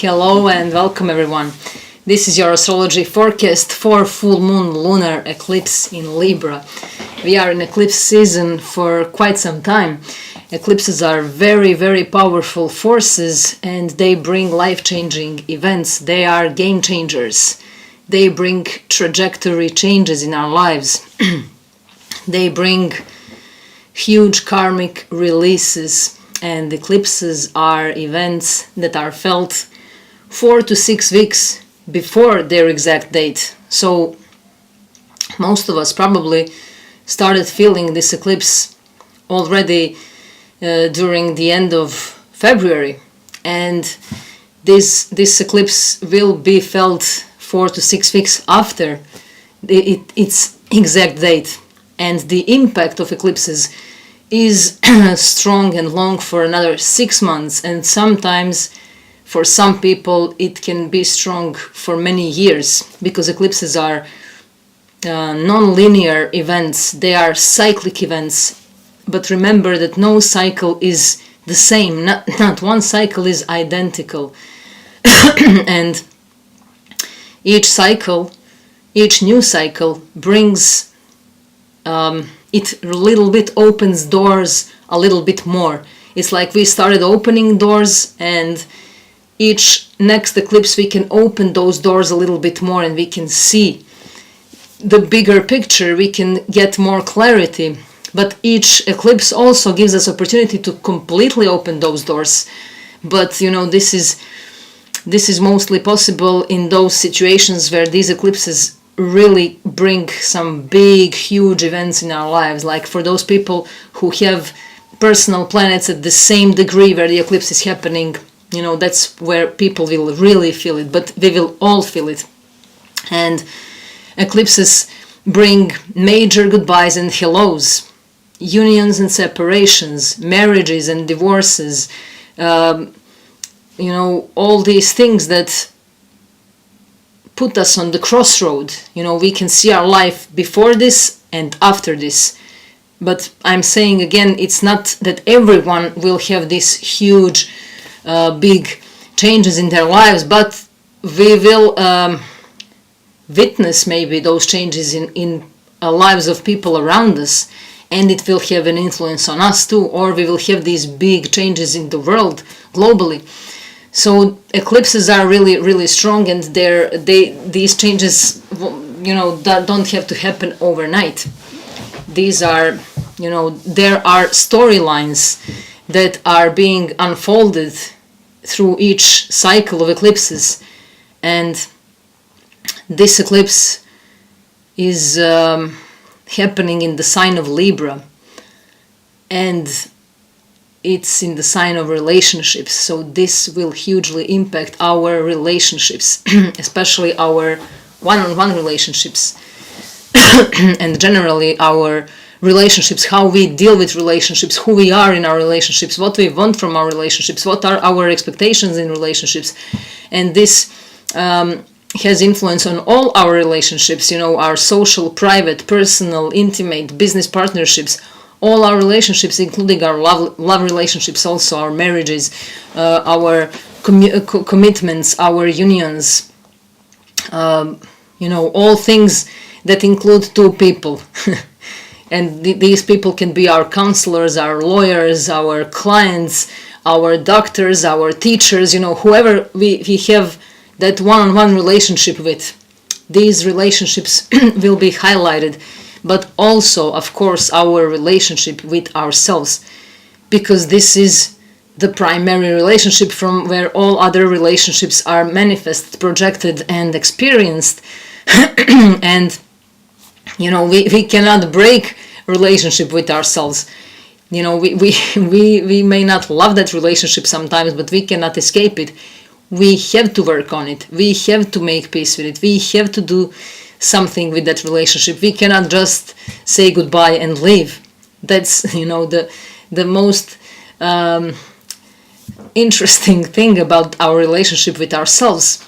Hello and welcome everyone. This is your astrology forecast for full moon lunar eclipse in Libra. We are in eclipse season for quite some time. Eclipses are very powerful forces and they bring life-changing events. They are game changers. They bring trajectory changes in our lives. They bring huge karmic releases, and eclipses are events that are felt 4 to 6 weeks before their exact date. So most of us probably started feeling this eclipse already during the end of February, and this eclipse will be felt 4 to 6 weeks after its exact date. And the impact of eclipses is strong and long for another 6 months, and sometimes for some people it can be strong for many years, because eclipses are non-linear events. They are cyclic events, but remember that no cycle is the same. Not one cycle is identical. And each new cycle brings it a little bit opens doors a little bit more. It's like we started opening doors, and each next eclipse we can open those doors a little bit more and we can see the bigger picture, we can get more clarity. But each eclipse also gives us opportunity to completely open those doors. But you know, this is mostly possible in those situations where these eclipses really bring some big, huge events in our lives. Like for those people who have personal planets at the same degree where the eclipse is happening, you know, that's where people will really feel it, but we will all feel it. And eclipses bring major goodbyes and hellos, unions and separations, marriages and divorces, you know, all these things that put us on the crossroad. You know, we can see our life before this and after this. But I'm saying again, it's not that everyone will have these huge, big changes in their lives, but we will witness maybe those changes in lives of people around us, and it will have an influence on us too, or we will have these big changes in the world globally. So eclipses are really strong, and these changes, you know, don't have to happen overnight. These are, you know, there are storylines that are being unfolded through each cycle of eclipses, and this eclipse is happening in the sign of Libra, and it's in the sign of relationships. So this will hugely impact our relationships, especially our one-on-one relationships, and generally our relationships, how we deal with relationships, who we are in our relationships, what we want from our relationships, what are our expectations in relationships. And this has influence on all our relationships, you know, our social, private, personal, intimate, business partnerships, all our relationships, including our love relationships, also our marriages, our commitments, our unions, you know, all things that include two people. And these people can be our counselors, our lawyers, our clients, our doctors, our teachers, you know, whoever we have that one-on-one relationship with. These relationships will be highlighted, but also, of course, our relationship with ourselves, because this is the primary relationship from where all other relationships are manifested, projected, and experienced. And you know, we cannot break relationship with ourselves. You know, we may not love that relationship sometimes, but we cannot escape it. We have to work on it. We have to make peace with it. We have to do something with that relationship. We cannot just say goodbye and leave. That's, you know, the most interesting thing about our relationship with ourselves.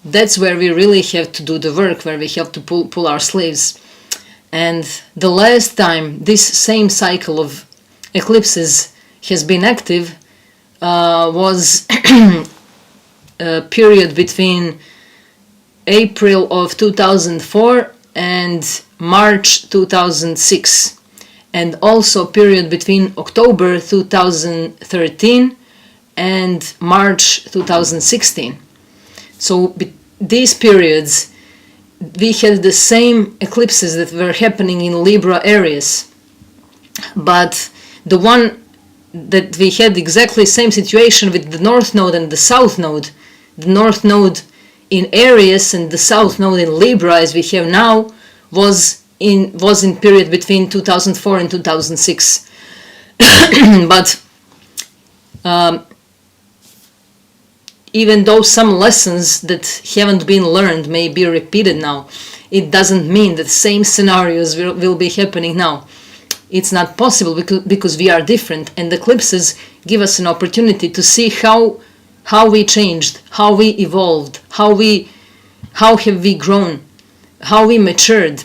That's where we really have to do the work, where we have to pull our sleeves. And the last time this same cycle of eclipses has been active was period between April of 2004 and March 2006, and also period between October 2013 and March 2016. So these periods, we had the same eclipses that were happening in Libra areas, but the one that we had exactly same situation with the North Node and the South Node, the North Node in Aries and the South Node in Libra as we have now, was in period between 2004 and 2006. But even though some lessons that haven't been learned may be repeated now, it doesn't mean that same scenarios will be happening now. It's not possible because we are different, and eclipses give us an opportunity to see how we changed, how we evolved, how have we grown, how we matured,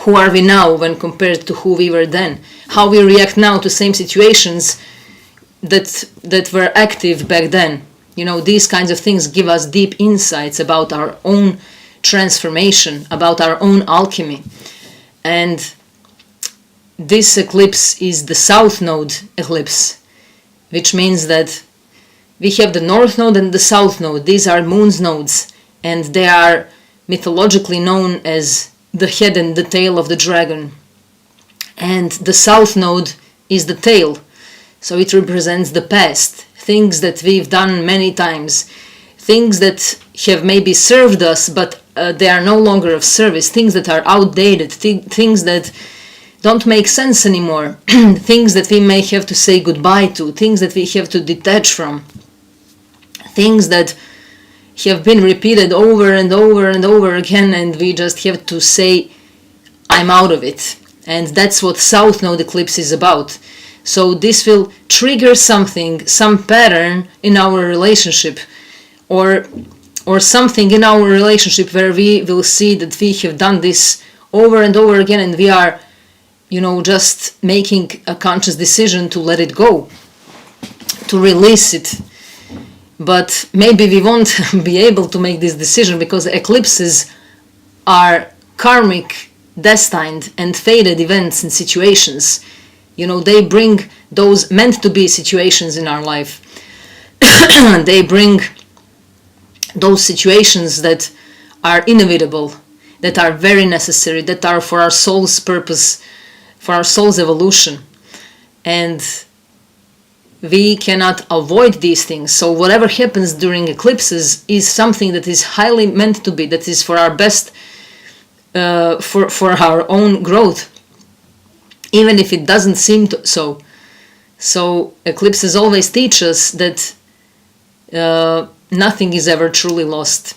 who are we now when compared to who we were then, how we react now to same situations that were active back then. You know, these kinds of things give us deep insights about our own transformation, about our own alchemy. And this eclipse is the South Node eclipse, which means that we have the North Node and the South Node. These are moon's nodes, and they are mythologically known as the head and the tail of the dragon. And the South Node is the tail, so it represents the past, things that we've done many times, things that have maybe served us, but they are no longer of service, things that are outdated, things that don't make sense anymore, things that we may have to say goodbye to, things that we have to detach from, things that have been repeated over and over and over again, and we just have to say, I'm out of it. And that's what South Node eclipse is about. So this will trigger something, some pattern in our relationship, or something in our relationship where we will see that we have done this over and over again, and we are, just making a conscious decision to let it go, to release it. But maybe we won't be able to make this decision because eclipses are karmic, destined, and fated events and situations. They bring those meant to be situations in our life. They bring those situations that are inevitable, that are very necessary, that are for our soul's purpose, for our soul's evolution. And we cannot avoid these things. So whatever happens during eclipses is something that is highly meant to be, that is for our best, for our own growth, even if it doesn't seem so. So eclipses always teach us that nothing is ever truly lost.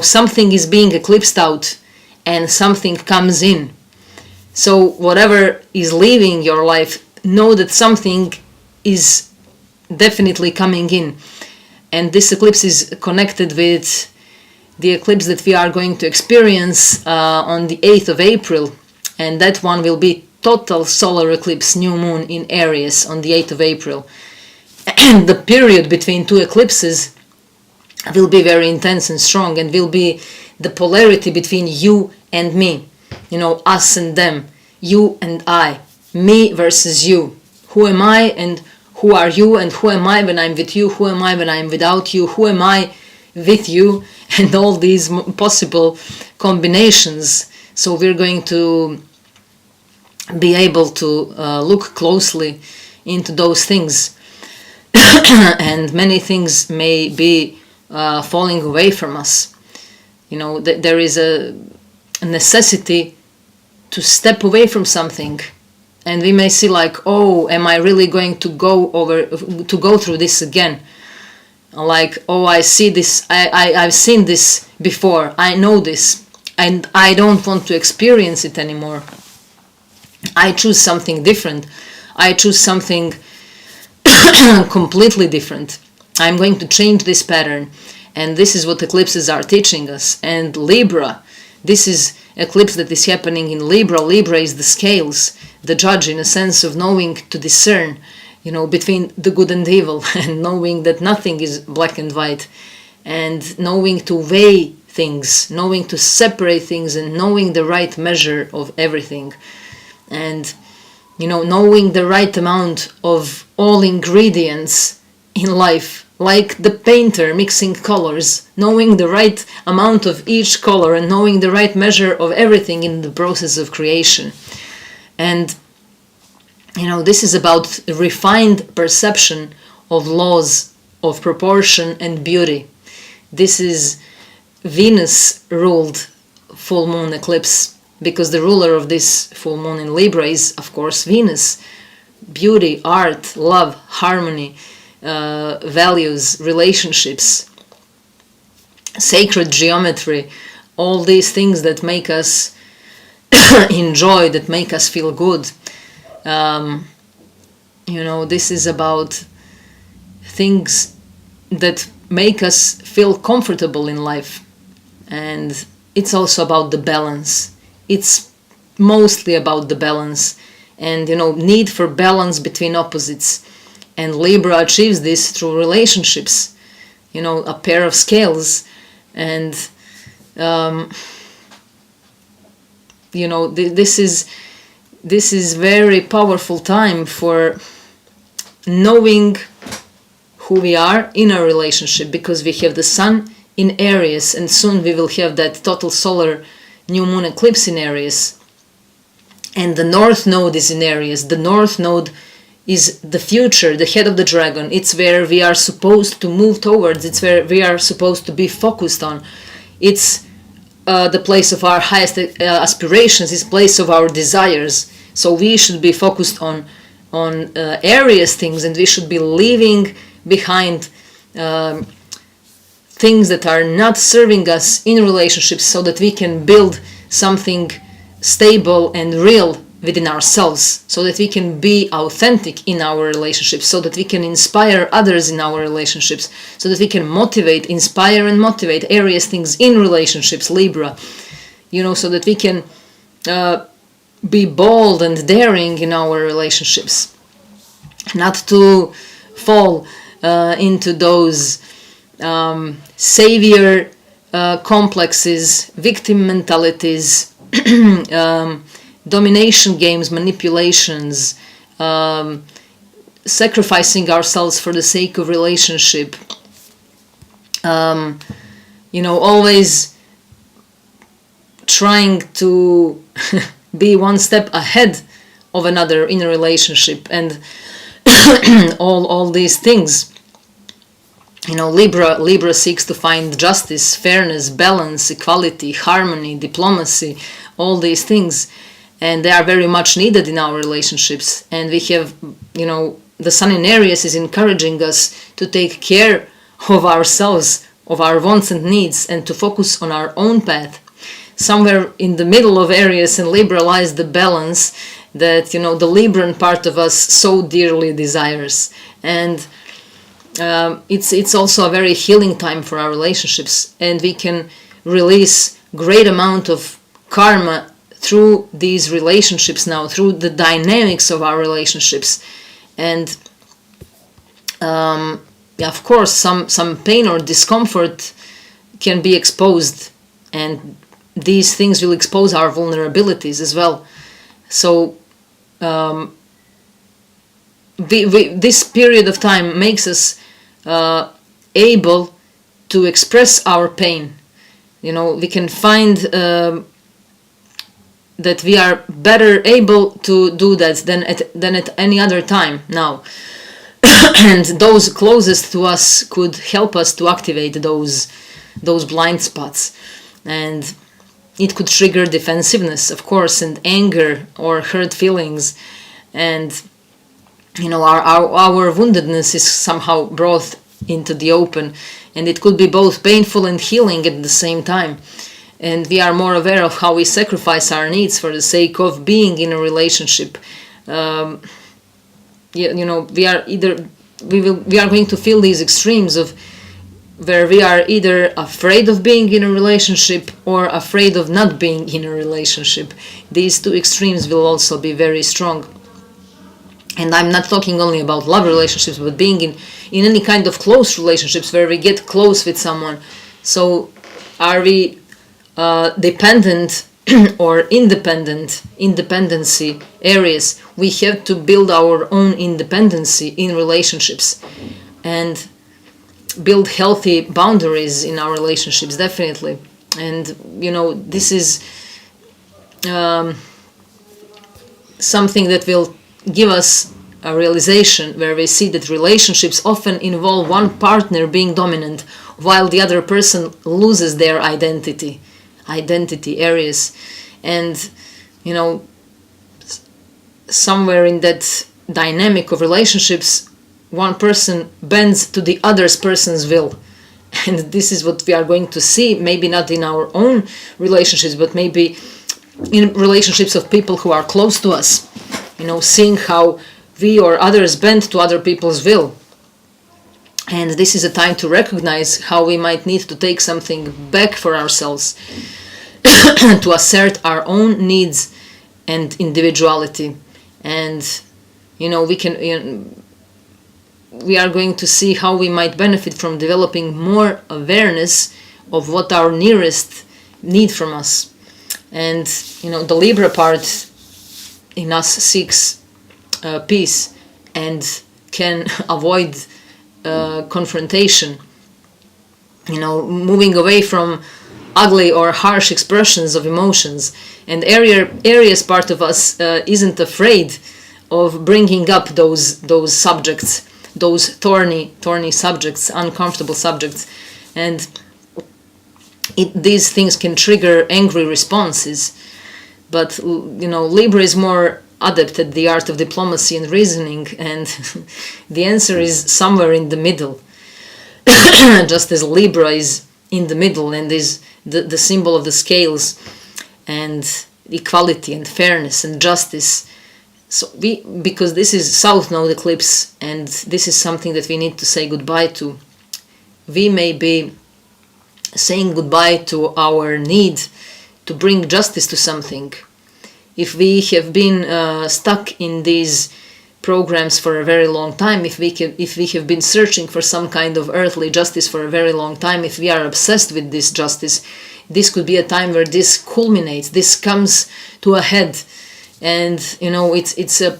Something is being eclipsed out and something comes in. So whatever is leaving your life, know that something is definitely coming in. And this eclipse is connected with the eclipse that we are going to experience on the 8th of April. And that one will be total solar eclipse, new moon in Aries on the 8th of April. And the period between two eclipses will be very intense and strong, and will be the polarity between you and me, us and them, you and I, me versus you. Who am I and who are you, and who am I when I'm with you, who am I when I'm without you, who am I with you, and all these possible combinations. So we're going to be able to look closely into those things. And many things may be falling away from us. There is a necessity to step away from something, and we may see like, oh, am I really going to go through this again? Like, oh, I see this, I've seen this before, I know this, and I don't want to experience it anymore. I choose something different. I choose something completely different. I'm going to change this pattern. And this is what eclipses are teaching us. And Libra, this is eclipse that is happening in Libra. Libra is the scales, the judge, in a sense of knowing to discern, between the good and evil, and knowing that nothing is black and white, and knowing to weigh things, knowing to separate things, and knowing the right measure of everything, and knowing the right amount of all ingredients in life, like the painter mixing colors, knowing the right amount of each color and knowing the right measure of everything in the process of creation. And this is about refined perception of laws of proportion and beauty. This is Venus ruled full moon eclipse, because the ruler of this full moon in Libra is, of course, Venus. Beauty, art, love, harmony, values, relationships, sacred geometry, all these things that make us enjoy, that make us feel good. This is about things that make us feel comfortable in life. And it's also about the balance. It's mostly about the balance and, need for balance between opposites. And Libra achieves this through relationships, a pair of scales. And, this is very powerful time for knowing who we are in a relationship, because we have the sun in Aries, and soon we will have that total solar new moon eclipse in Aries. And the North Node is in Aries. The North Node is the future, the head of the dragon. It's where we are supposed to move towards. It's where we are supposed to be focused on. It's the place of our highest aspirations. It's the place of our desires. So we should be focused on Aries things, and we should be leaving behind things that are not serving us in relationships, so that we can build something stable and real within ourselves, so that we can be authentic in our relationships, so that we can inspire others in our relationships, so that we can inspire and motivate Aries things in relationships, Libra, so that we can be bold and daring in our relationships, not to fall into those savior complexes, victim mentalities, domination games, manipulations, sacrificing ourselves for the sake of relationship, always trying to be one step ahead of another in a relationship, and all these things. Libra seeks to find justice, fairness, balance, equality, harmony, diplomacy, all these things, and they are very much needed in our relationships. And we have, the sun in Aries is encouraging us to take care of ourselves, of our wants and needs, and to focus on our own path. Somewhere in the middle of Aries and Libra lies the balance that, the Libran part of us so dearly desires. And it's also a very healing time for our relationships, and we can release great amount of karma through these relationships now, through the dynamics of our relationships. And of course, some pain or discomfort can be exposed, and these things will expose our vulnerabilities as well. So this period of time makes us able to express our pain. We can find that we are better able to do that than at any other time now. And those closest to us could help us to activate those blind spots. And it could trigger defensiveness, of course, and anger or hurt feelings. And our woundedness is somehow brought into the open, and it could be both painful and healing at the same time. And we are more aware of how we sacrifice our needs for the sake of being in a relationship. We are going to feel these extremes of where we are either afraid of being in a relationship or afraid of not being in a relationship. These two extremes will also be very strong. And I'm not talking only about love relationships, but being in any kind of close relationships where we get close with someone. So are we dependent or independency areas? We have to build our own independency in relationships and build healthy boundaries in our relationships, definitely. And this is something that will give us a realization where we see that relationships often involve one partner being dominant while the other person loses their identity areas. And somewhere in that dynamic of relationships, one person bends to the other person's will. And this is what we are going to see, maybe not in our own relationships, but maybe in relationships of people who are close to us, seeing how we or others bend to other people's will. And this is a time to recognize how we might need to take something back for ourselves to assert our own needs and individuality. And we are going to see how we might benefit from developing more awareness of what our nearest need from us. And the Libra part in us seeks peace and can avoid confrontation, moving away from ugly or harsh expressions of emotions. And Aries part of us isn't afraid of bringing up those subjects, those thorny subjects, uncomfortable subjects. And these things can trigger angry responses. But Libra is more adept at the art of diplomacy and reasoning, and the answer is somewhere in the middle. Just as Libra is in the middle and is the symbol of the scales and equality and fairness and justice. So because this is South Node eclipse, and this is something that we need to say goodbye to, we may be saying goodbye to our need to bring justice to something. If we have been stuck in these programs for a very long time, if we have been searching for some kind of earthly justice for a very long time, if we are obsessed with this justice, this could be a time where this culminates, this comes to a head, and it's a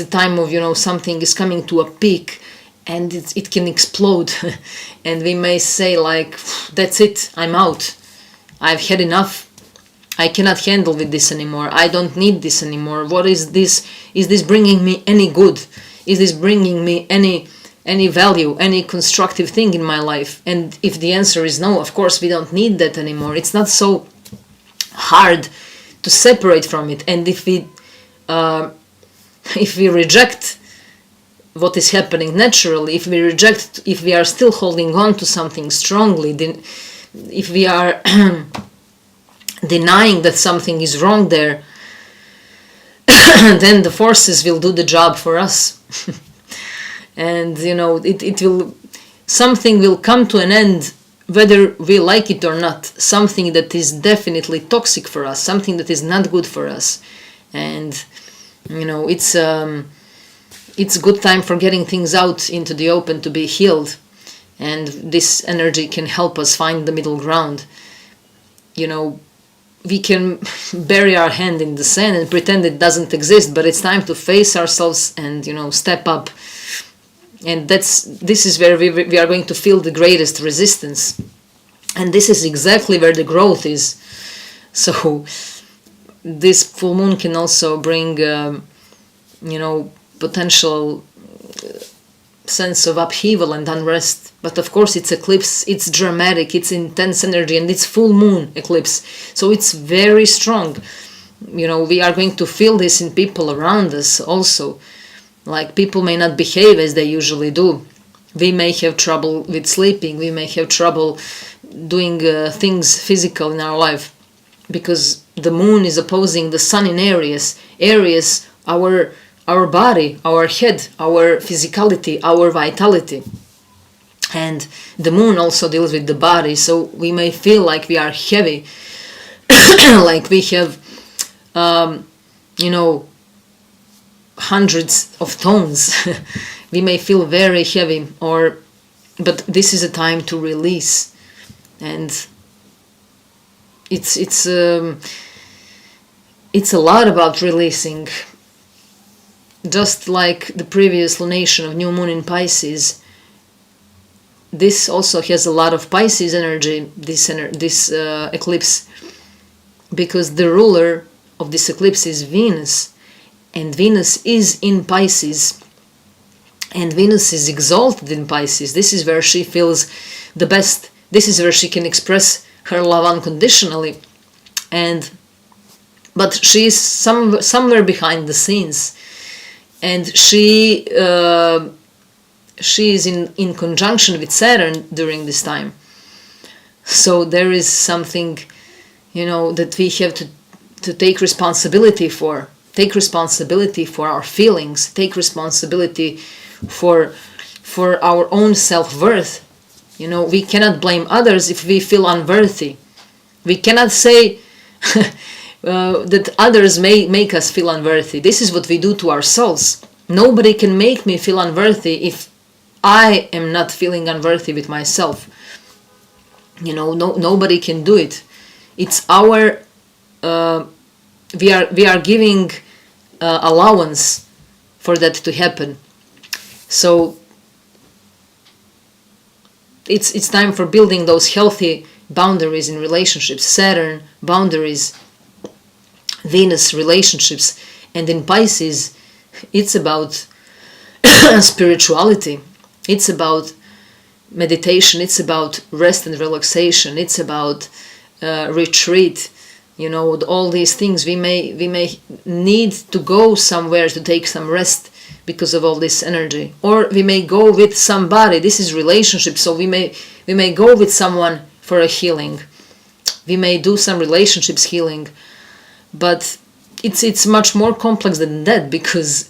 time of something is coming to a peak, and it can explode, and we may say like, that's it, I'm out, I've had enough. I cannot handle with this anymore. I don't need this anymore. What is this? Is this bringing me any good? Is this bringing me any value, any constructive thing in my life? And if the answer is no, of course we don't need that anymore. It's not so hard to separate from it. And if we reject what is happening naturally, if we are still holding on to something strongly, then if we are denying that something is wrong there, then the forces will do the job for us. And something will come to an end, whether we like it or not, something that is definitely toxic for us, something that is not good for us. And it's good time for getting things out into the open to be healed, and this energy can help us find the middle ground. We can bury our hand in the sand and pretend it doesn't exist, but it's time to face ourselves and step up. And this is where we are going to feel the greatest resistance, and this is exactly where the growth is. So this full moon can also bring potential sense of upheaval and unrest. But of course it's eclipse, it's dramatic, it's intense energy, and it's full moon eclipse, so it's very strong. We are going to feel this in people around us also. Like, people may not behave as they usually do. We may have trouble with sleeping, we may have trouble doing things physical in our life, because the moon is opposing the sun in Aries. Aries, our body, our head, our physicality, our vitality. And the moon also deals with the body, so we may feel like we are heavy, like we have, hundreds of tons. We may feel very heavy, but this is a time to release, and it's a lot about releasing. Just like the previous lunation of new moon in Pisces, this also has a lot of Pisces energy, this eclipse, because the ruler of this eclipse is Venus, and Venus is in Pisces, and Venus is exalted in Pisces. This is where she feels the best. This is where she can express her love unconditionally, but she is somewhere behind the scenes, and she is in conjunction with Saturn during this time. So there is something, that we have to take responsibility for. Take responsibility for our feelings. Take responsibility for our own self-worth. We cannot blame others if we feel unworthy. We cannot say that others may make us feel unworthy. This is what we do to ourselves. Nobody can make me feel unworthy if I am not feeling unworthy with myself. Nobody can do it. It's our we are giving allowance for that to happen. So it's time for building those healthy boundaries in relationships. Saturn boundaries, Venus relationships, and in Pisces it's about spirituality. It's about meditation. It's about rest and relaxation. It's about retreat. All these things. We may need to go somewhere to take some rest because of all this energy, or we may go with somebody. This is relationship, so we may go with someone for a healing. We may do some relationships healing, but it's much more complex than that, because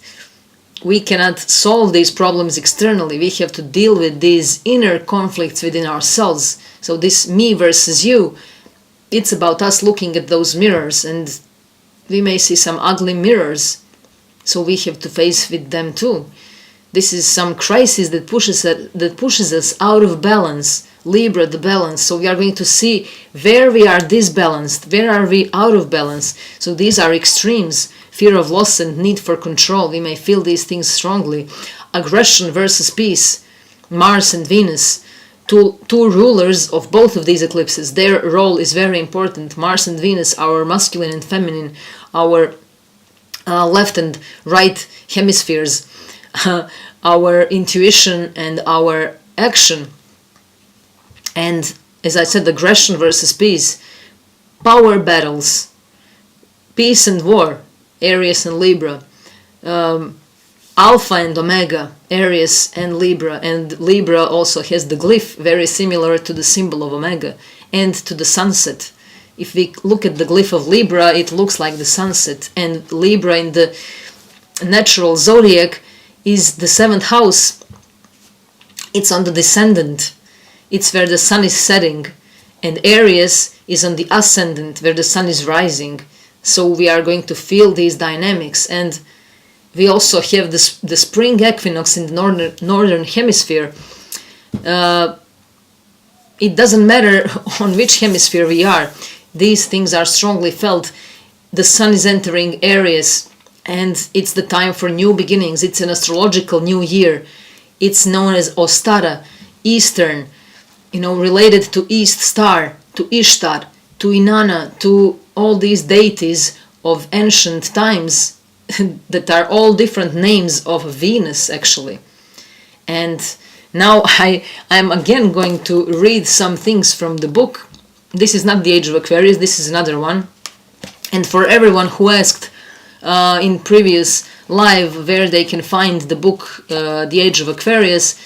we cannot solve these problems externally. We have to deal with these inner conflicts within ourselves. So this me versus you, it's about us looking at those mirrors, and we may see some ugly mirrors, so we have to face with them too. This is some crisis that pushes us out of balance. Libra, the balance. So we are going to see where we are disbalanced, where are we out of balance. So these are extremes. Fear of loss and need for control. We may feel these things strongly. Aggression versus peace. Mars and Venus. Two rulers of both of these eclipses. Their role is very important. Mars and Venus, our masculine and feminine, our left and right hemispheres, our intuition and our action. And as I said, aggression versus peace, power battles, peace and war, Aries and Libra, Alpha and Omega, Aries and Libra also has the glyph very similar to the symbol of Omega and to the sunset. If we look at the glyph of Libra, it looks like the sunset, and Libra in the natural zodiac is the 7th house. It's on the descendant. It's where the sun is setting, and Aries is on the ascendant, where the sun is rising. So we are going to feel these dynamics, and we also have the spring equinox in the northern hemisphere. It doesn't matter on which hemisphere we are. These things are strongly felt. The sun is entering Aries, and it's the time for new beginnings. It's an astrological new year. It's known as Ostara, Eastern, related to East Star, to Ishtar, to Inanna, to all these deities of ancient times that are all different names of Venus, actually. And now I'm again going to read some things from the book. This is not the Age of Aquarius, this is another one. And for everyone who asked in previous live where they can find the book, The Age of Aquarius,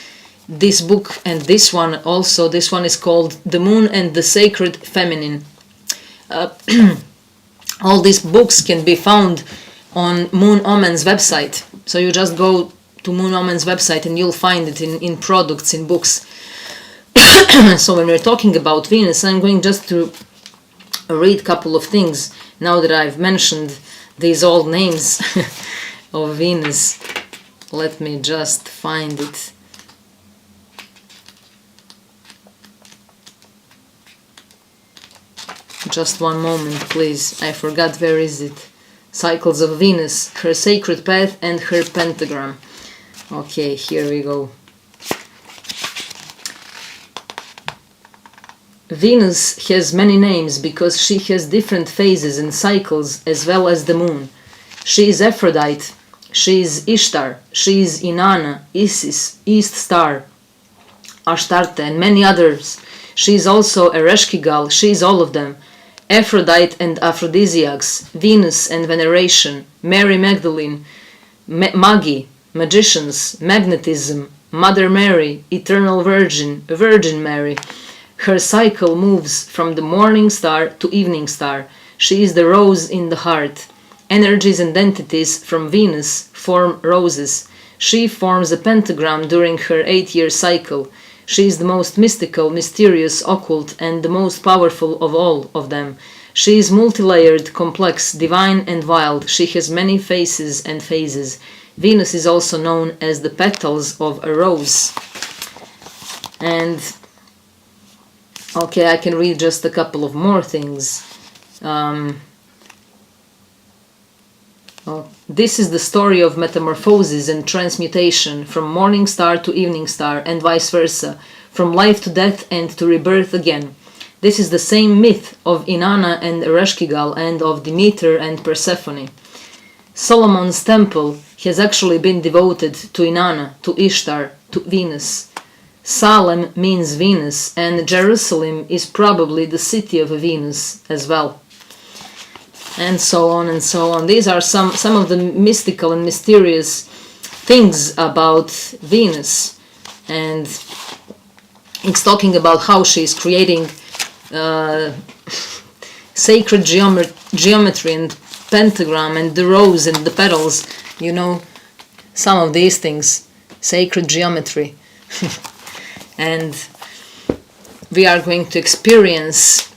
this book and this one also, this one is called The Moon and the Sacred Feminine. All these books can be found on Moon Omen's website. So you just go to Moon Omen's website and you'll find it in products, in books. So when we're talking about Venus, I'm going just to read a couple of things now that I've mentioned these old names. of Venus. Let me just find it. Just one moment, please. I forgot where is it. Cycles of Venus, her sacred path and her pentagram. Okay, here we go. Venus has many names because she has different phases and cycles as well as the moon. She is Aphrodite, she is Ishtar, she is Inanna, Isis, East Star, Astarte, and many others. She is also Ereshkigal, she is all of them. Aphrodite and aphrodisiacs, Venus and veneration, Mary Magdalene, Magi, magicians, magnetism, Mother Mary, Eternal Virgin, Virgin Mary. Her cycle moves from the morning star to evening star. She is the rose in the heart. Energies and entities from Venus form roses. She forms a pentagram during her 8-year cycle. She is the most mystical, mysterious, occult, and the most powerful of all of them. She is multi-layered, complex, divine, and wild. She has many faces and phases. Venus is also known as the petals of a rose. And okay, I can read just a couple of more things. This is the story of metamorphosis and transmutation from morning star to evening star and vice versa, from life to death and to rebirth again. This is the same myth of Inanna and Ereshkigal and of Demeter and Persephone. Solomon's temple has actually been devoted to Inanna, to Ishtar, to Venus. Salem means Venus, and Jerusalem is probably the city of Venus as well. And so on and so on. These are some of the mystical and mysterious things about Venus. And it's talking about how she is creating sacred geometry and pentagram and the rose and the petals. You know, some of these things. Sacred geometry. And we are going to experience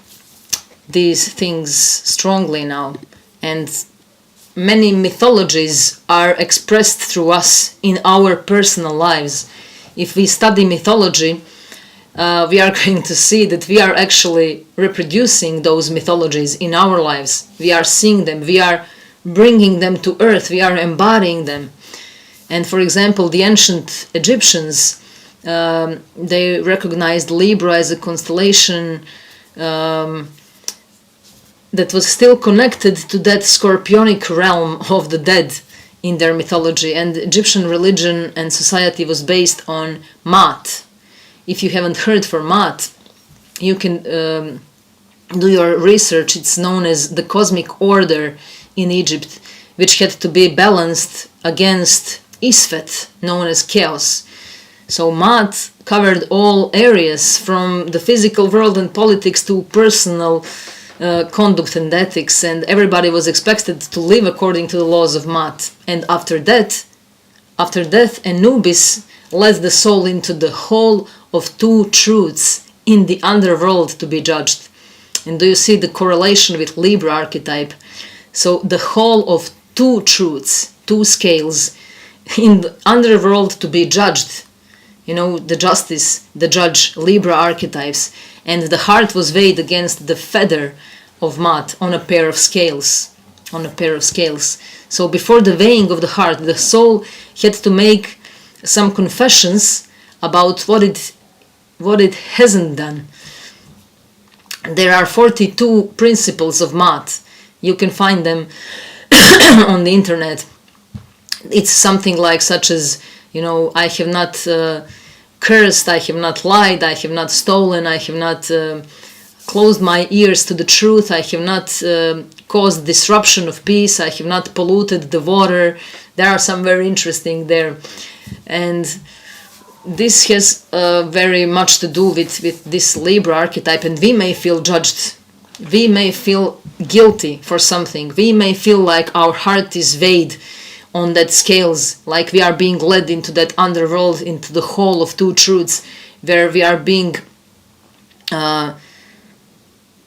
these things strongly now, and many mythologies are expressed through us in our personal lives. If we study mythology, we are going to see that we are actually reproducing those mythologies in our lives. We are seeing them, we are bringing them to earth, we are embodying them. And for example, the ancient Egyptians, they recognized Libra as a constellation that was still connected to that scorpionic realm of the dead in their mythology. And Egyptian religion and society was based on Maat. If you haven't heard for Maat, you can do your research. It's known as the cosmic order in Egypt, which had to be balanced against Isfet, known as chaos. So Maat covered all areas from the physical world and politics to personal conduct and ethics, and everybody was expected to live according to the laws of Maat. And after death, Anubis led the soul into the hall of two truths in the underworld to be judged. And do you see the correlation with Libra archetype? So the hall of two truths, two scales, in the underworld to be judged. You know, the justice, the judge, Libra archetypes. And the heart was weighed against the feather of Maat on a pair of scales. So before the weighing of the heart, the soul had to make some confessions about what it hasn't done. There are 42 principles of Maat. You can find them on the internet. It's something like such as, you know, I have not cursed, I have not lied, I have not stolen, I have not closed my ears to the truth, I have not caused disruption of peace, I have not polluted the water. There are some very interesting there. And this has very much to do with this Libra archetype, and we may feel judged. We may feel guilty for something. We may feel like our heart is weighed on that scales, like we are being led into that underworld, into the hall of two truths, where we are being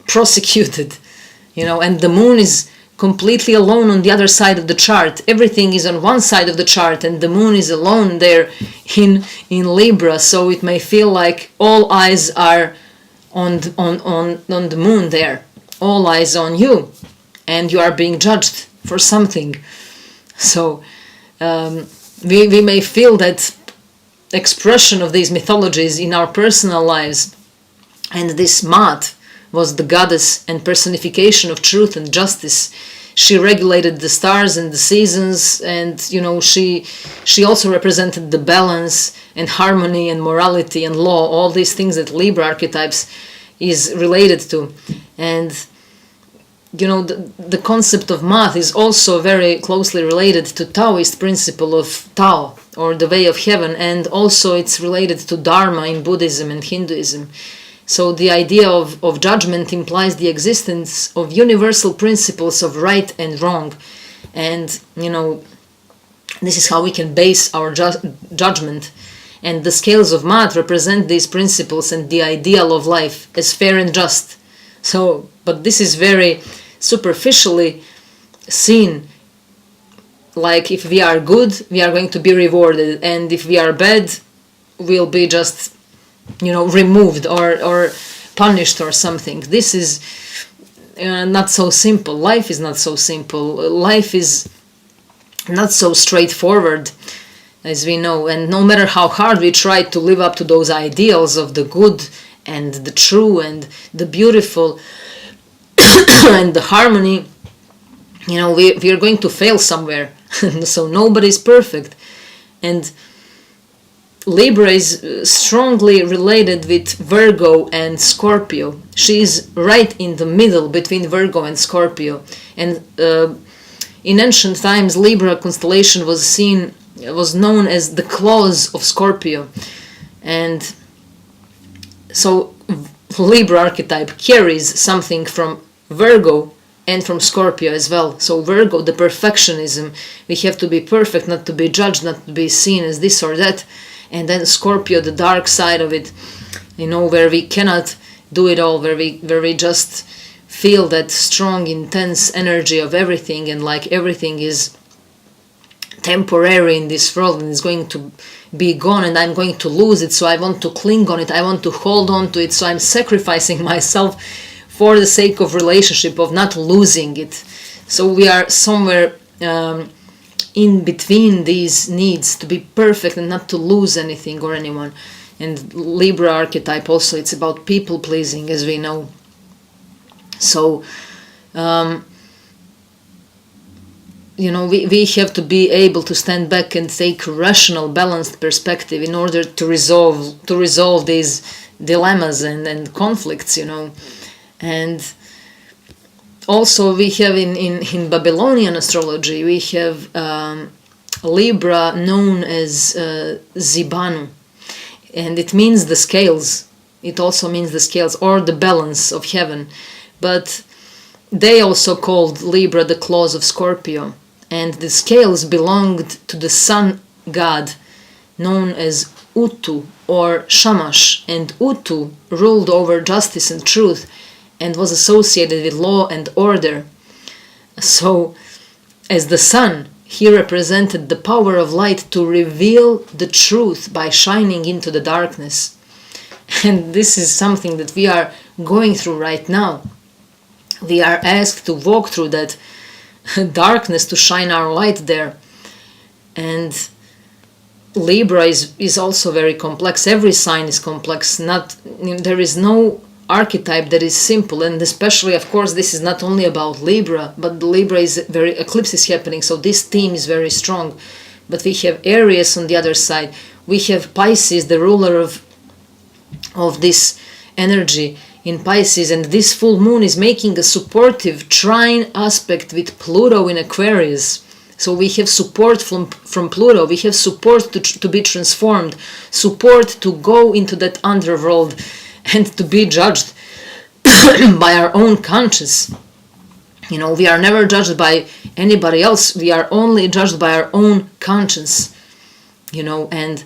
prosecuted, you know. And the moon is completely alone on the other side of the chart. Everything is on one side of the chart, and the moon is alone there in Libra. So it may feel like all eyes are on the moon there, all eyes on you, and you are being judged for something. So we may feel that expression of these mythologies in our personal lives. And this Maat was the goddess and personification of truth and justice. She regulated the stars and the seasons, and she also represented the balance and harmony and morality and law, all these things that Libra archetypes is related to. And the concept of Maat is also very closely related to Taoist principle of Tao, or the way of heaven, and also it's related to Dharma in Buddhism and Hinduism. So the idea of judgment implies the existence of universal principles of right and wrong. And, this is how we can base our judgment. And the scales of Maat represent these principles and the ideal of life as fair and just. So, but this is very superficially seen. Like, if we are good, we are going to be rewarded, and if we are bad, we'll be just removed or punished or something. This is not so simple. Life is not so simple. Life is not so straightforward, as we know. And no matter how hard we try to live up to those ideals of the good and the true and the beautiful and the harmony, we are going to fail somewhere. So nobody's perfect. And Libra is strongly related with Virgo and Scorpio. She is right in the middle between Virgo and Scorpio. And in ancient times, Libra constellation was known as the claws of Scorpio. And so Libra archetype carries something from Virgo and from Scorpio as well. So Virgo, the perfectionism, we have to be perfect, not to be judged, not to be seen as this or that. And then Scorpio, the dark side of it, where we cannot do it all, where we just feel that strong, intense energy of everything, and like everything is temporary in this world and is going to be gone, and I'm going to lose it, so I want to cling on it, I want to hold on to it, so I'm sacrificing myself for the sake of relationship, of not losing it. So we are somewhere in between these needs to be perfect and not to lose anything or anyone. And Libra archetype also, it's about people pleasing, as we know. So we have to be able to stand back and take a rational, balanced perspective in order to resolve these dilemmas and conflicts, And also we have in Babylonian astrology, we have Libra known as Zibanu, and it means the scales. It also means the scales or the balance of heaven. But they also called Libra the claws of Scorpio, and the scales belonged to the sun god known as Utu or Shamash, and Utu ruled over justice and truth and was associated with law and order. So, as the sun, he represented the power of light to reveal the truth by shining into the darkness. And this is something that we are going through right now. We are asked to walk through that darkness to shine our light there. And Libra is also very complex. Every sign is complex. There is no archetype that is simple, and especially, of course, this is not only about Libra, but Libra is eclipse is happening, so this theme is very strong. But we have Aries on the other side. We have Pisces, the ruler of this energy in Pisces, and this full moon is making a supportive trine aspect with Pluto in Aquarius. So we have support from Pluto, we have support to be transformed, support to go into that underworld and to be judged by our own conscience. We are never judged by anybody else, we are only judged by our own conscience. And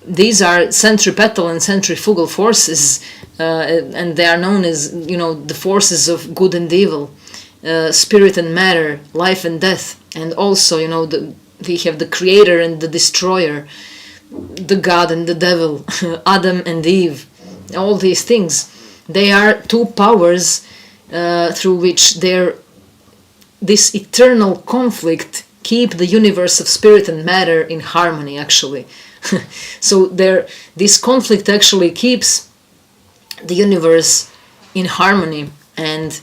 these are centripetal and centrifugal forces, and they are known as, the forces of good and evil. spirit and matter, life and death, and also, we have the creator and the destroyer, the God and the devil, Adam and Eve. All these things, they are two powers through which this eternal conflict keep the universe of spirit and matter in harmony, actually. So this conflict actually keeps the universe in harmony, and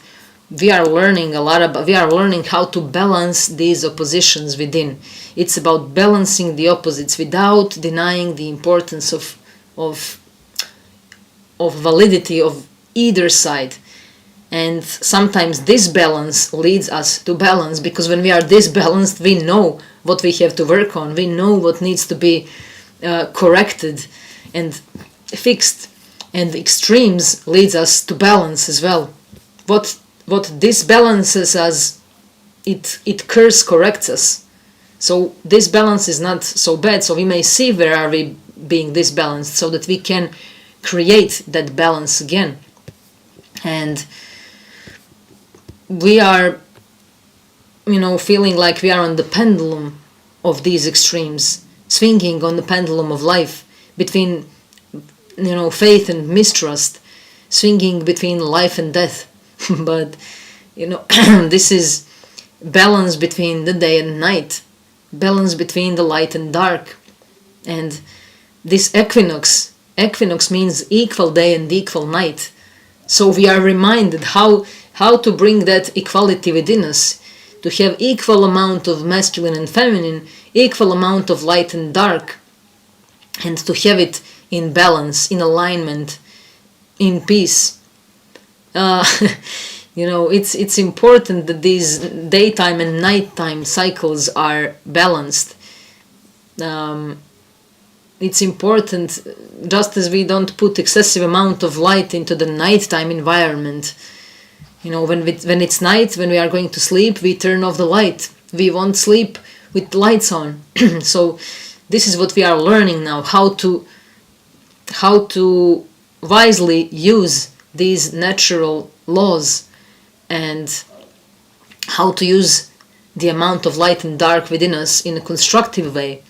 we are learning how to balance these oppositions within. It's about balancing the opposites without denying the importance of validity of either side. And sometimes this balance leads us to balance, because when we are disbalanced, we know what we have to work on, we know what needs to be corrected and fixed, and extremes leads us to balance as well. What disbalances us, it course corrects us. So this balance is not so bad. So we may see where are we being disbalanced, so that we can create that balance again. And we are, feeling like we are on the pendulum of these extremes, swinging on the pendulum of life between, faith and mistrust, swinging between life and death. But, this is balance between the day and night, balance between the light and dark. And this equinox means equal day and equal night. So we are reminded how to bring that equality within us, to have equal amount of masculine and feminine, equal amount of light and dark, and to have it in balance, in alignment, in peace. It's important that these daytime and nighttime cycles are balanced. It's important, just as we don't put excessive amount of light into the nighttime environment. When it's night, when we are going to sleep, we turn off the light. We won't sleep with lights on. So this is what we are learning now, how to wisely use these natural laws, and how to use the amount of light and dark within us in a constructive way.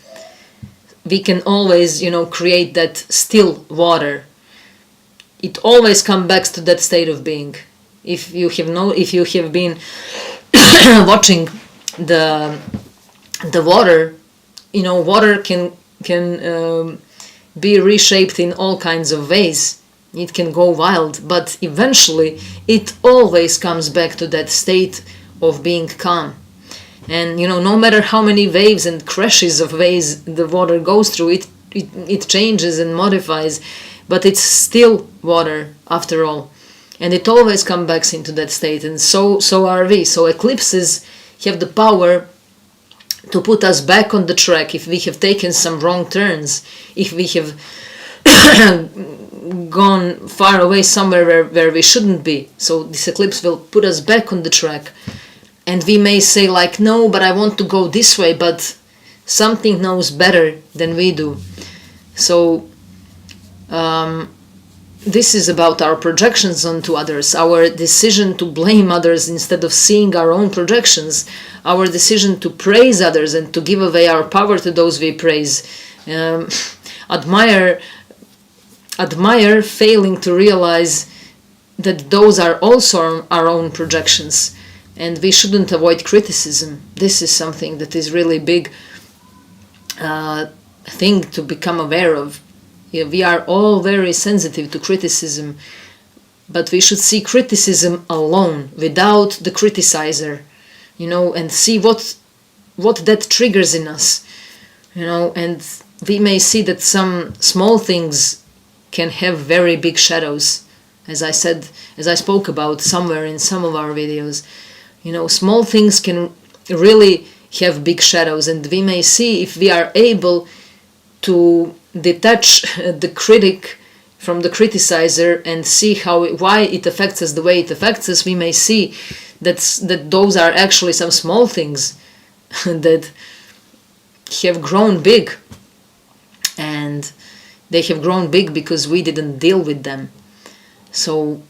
We can always, create that still water. It always comes back to that state of being. If you have been watching the water, water can be reshaped in all kinds of ways. It can go wild, but eventually it always comes back to that state of being calm. And no matter how many waves and crashes of waves the water goes through, it changes and modifies, but it's still water after all. And it always comes back into that state, and so are we. So eclipses have the power to put us back on the track if we have taken some wrong turns, if we have gone far away somewhere where we shouldn't be. So this eclipse will put us back on the track. And we may say like, no, but I want to go this way, but something knows better than we do. So this is about our projections onto others, our decision to blame others instead of seeing our own projections, our decision to praise others and to give away our power to those we praise. Admire failing to realize that those are also our own projections, and we shouldn't avoid criticism. This is something that is really big thing to become aware of. We are all very sensitive to criticism, but we should see criticism alone, without the criticizer, and see what that triggers in us, and we may see that some small things can have very big shadows, as I spoke about somewhere in some of our videos. Small things can really have big shadows, and we may see if we are able to detach the critic from the criticizer and see why it affects us the way it affects us. We may see that those are actually some small things that have grown big, and they have grown big because we didn't deal with them. So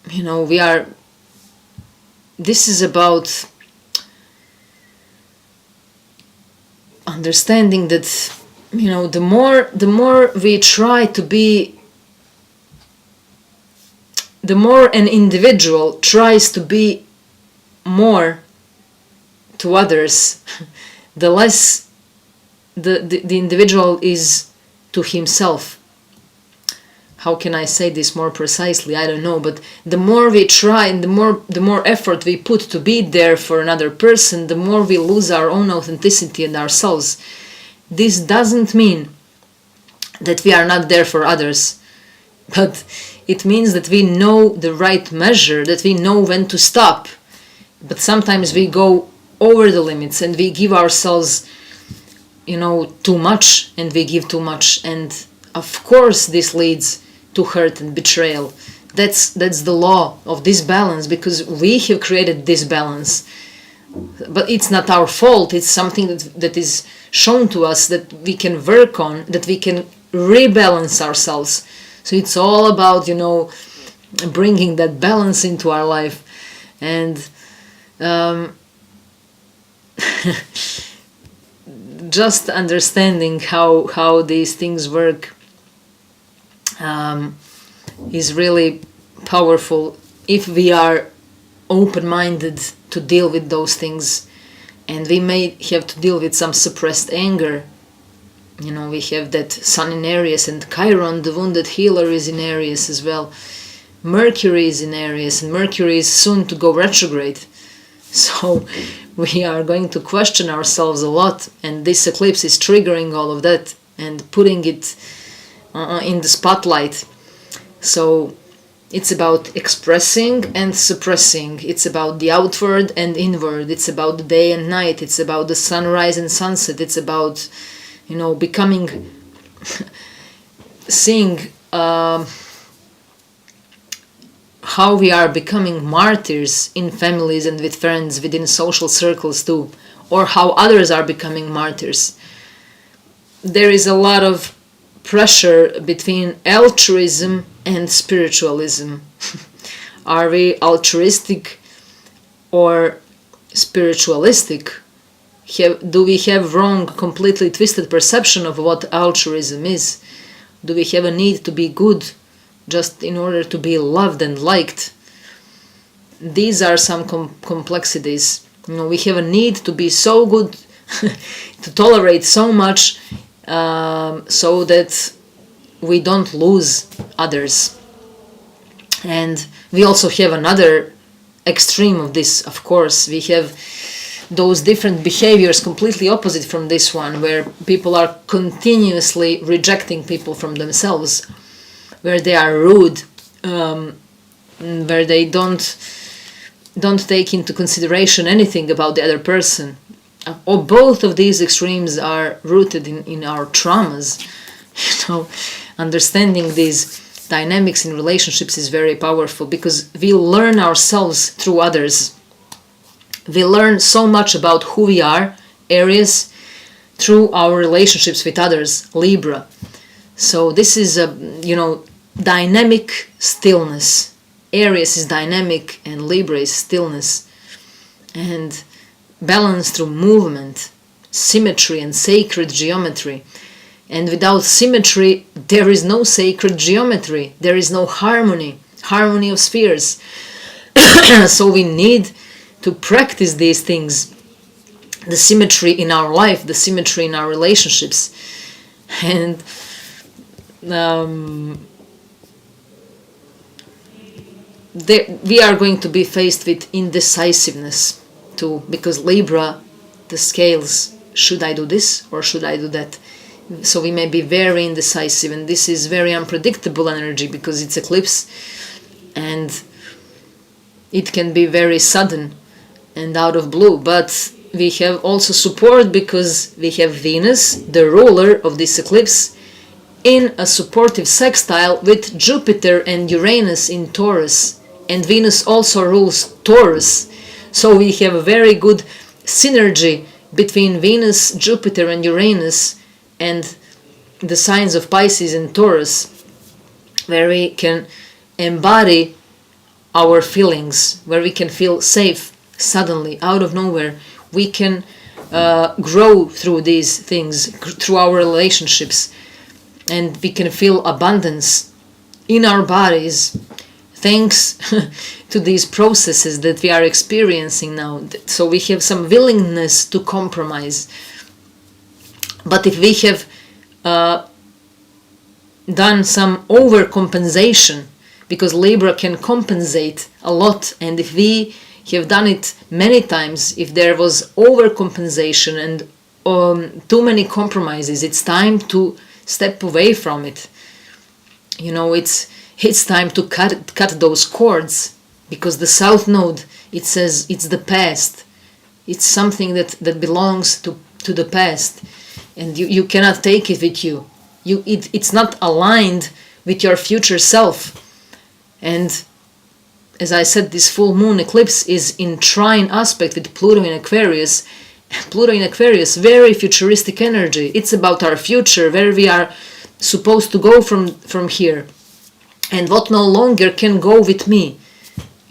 we are this is about understanding that, the more we try to be, the more an individual tries to be more to others, the less the individual is to himself. How can I say this more precisely? I don't know, but the more we try and the more effort we put to be there for another person, the more we lose our own authenticity and ourselves. This doesn't mean that we are not there for others, but it means that we know the right measure, that we know when to stop. But sometimes we go over the limits and we give ourselves, too much, and we give too much, and of course this leads to hurt and betrayal. That's the law of this balance, because we have created this balance. But it's not our fault. It's something that is shown to us, that we can work on, that we can rebalance ourselves. So it's all about, bringing that balance into our life. And just understanding how these things work is really powerful if we are open-minded to deal with those things. And we may have to deal with some suppressed anger. We have that Sun in Aries, and Chiron, the wounded healer, is in Aries as well. Mercury is in Aries, and Mercury is soon to go retrograde. So we are going to question ourselves a lot, and this eclipse is triggering all of that and putting it in the spotlight. So it's about expressing and suppressing. It's about the outward and inward. It's about the day and night. It's about the sunrise and sunset. It's about, becoming, seeing how we are becoming martyrs in families and with friends, within social circles too, or how others are becoming martyrs. There is a lot of pressure between altruism and spiritualism. Are we altruistic or spiritualistic? Do we have wrong, completely twisted perception of what altruism is? Do we have a need to be good just in order to be loved and liked? These are some complexities. We have a need to be so good, to tolerate so much, so that we don't lose others. And we also have another extreme of this, of course. We have those different behaviors completely opposite from this one, where people are continuously rejecting people from themselves, where they are rude, where they don't take into consideration anything about the other person. Or both of these extremes are rooted in our traumas. Understanding these dynamics in relationships is very powerful, because we learn ourselves through others. We learn so much about who we are, Aries, through our relationships with others, Libra. So this is a, dynamic stillness. Aries is dynamic and Libra is stillness. And balance through movement, symmetry and sacred geometry. And without symmetry, there is no sacred geometry. There is no harmony of spheres. So we need to practice these things. The symmetry in our life, the symmetry in our relationships. And we are going to be faced with indecisiveness too, because Libra, the scales, should I do this or should I do that? So we may be very indecisive, and this is very unpredictable energy because it's eclipse, and it can be very sudden and out of blue. But we have also support because we have Venus, the ruler of this eclipse, in a supportive sextile with Jupiter and Uranus in Taurus, and Venus also rules Taurus. So we have a very good synergy between Venus, Jupiter and Uranus and the signs of Pisces and Taurus, where we can embody our feelings, where we can feel safe suddenly, out of nowhere. We can grow through these things, through our relationships, and we can feel abundance in our bodies thanks to these processes that we are experiencing now. So we have some willingness to compromise. But if we have done some overcompensation, because Libra can compensate a lot, and if we have done it many times, if there was overcompensation and too many compromises, it's time to step away from it. You know, it's time to cut those cords, because the South Node, it says it's the past. It's something that belongs to the past, and you cannot take it with you. It's not aligned with your future self. And as I said, this full moon eclipse is in trine aspect with Pluto in Aquarius. Pluto in Aquarius, very futuristic energy. It's about our future, where we are supposed to go from here, and what no longer can go with me